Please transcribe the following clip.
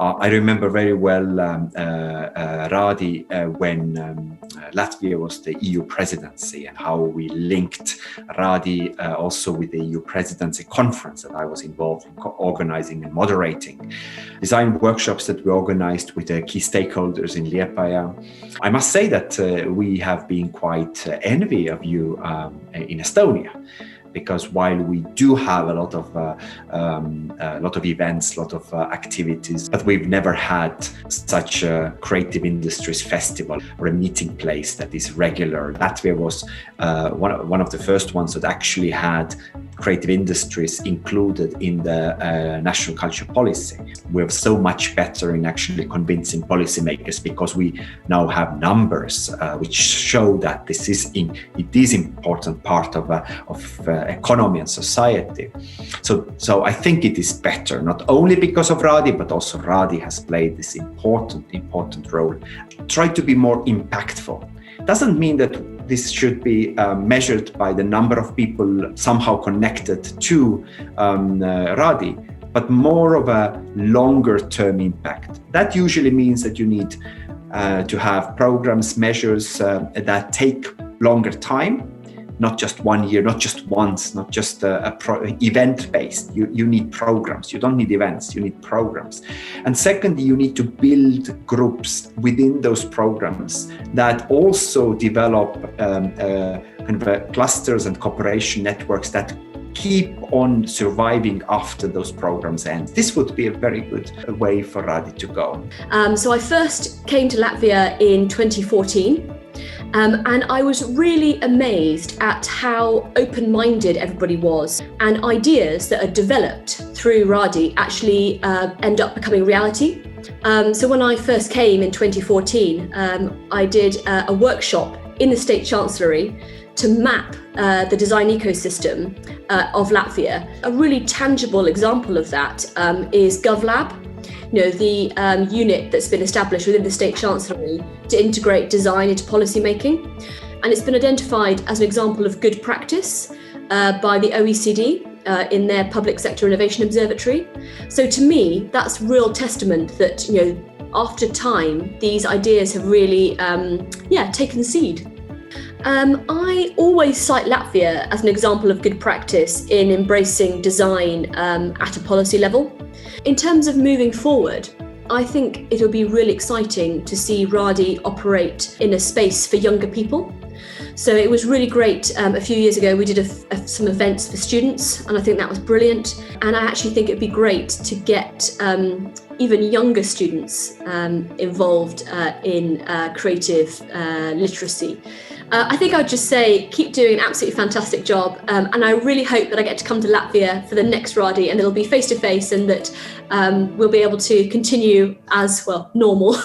I remember very well Radi when Latvia was the EU presidency, and how we linked Radi also with the EU presidency conference that I was involved in organizing and moderating. Design workshops that we organized with the key stakeholders in Liepāja. I must say that we have been quite envy of you in Estonia, because while we do have a lot of events, a lot of activities, but we've never had such a creative industries festival or a meeting place that is regular. Latvia was one of the first ones that actually had creative industries included in the national culture policy. We're so much better in actually convincing policymakers, because we now have numbers which show that it is important part of economy and society. So I think it is better, not only because of Radi, but also Radi has played this important role. Try to be more impactful. Doesn't mean that this should be measured by the number of people somehow connected to Radi, but more of a longer term impact. That usually means that you need to have programs, measures that take longer time, not just 1 year, not just once, not just event-based. You need programs. You don't need events, you need programs. And secondly, you need to build groups within those programs that also develop clusters and cooperation networks that keep on surviving after those programs end. This would be a very good way for Radi to go. So I first came to Latvia in 2014. And I was really amazed at how open-minded everybody was, and ideas that are developed through Radi actually end up becoming reality. So when I first came in 2014, I did a workshop in the State Chancellery to map the design ecosystem of Latvia. A really tangible example of that is GovLab. The unit that's been established within the State Chancellery to integrate design into policy making. And it's been identified as an example of good practice by the OECD in their Public Sector Innovation Observatory. So to me, that's real testament that, after time, these ideas have really, taken seed. I always cite Latvia as an example of good practice in embracing design at a policy level. In terms of moving forward, I think it'll be really exciting to see Radi operate in a space for younger people. So it was really great. A few years ago, we did some events for students, and I think that was brilliant. And I actually think it'd be great to get even younger students involved in creative literacy. I think I'd just say keep doing an absolutely fantastic job, and I really hope that I get to come to Latvia for the next Radi, and it'll be face to face, and that we'll be able to continue as normal.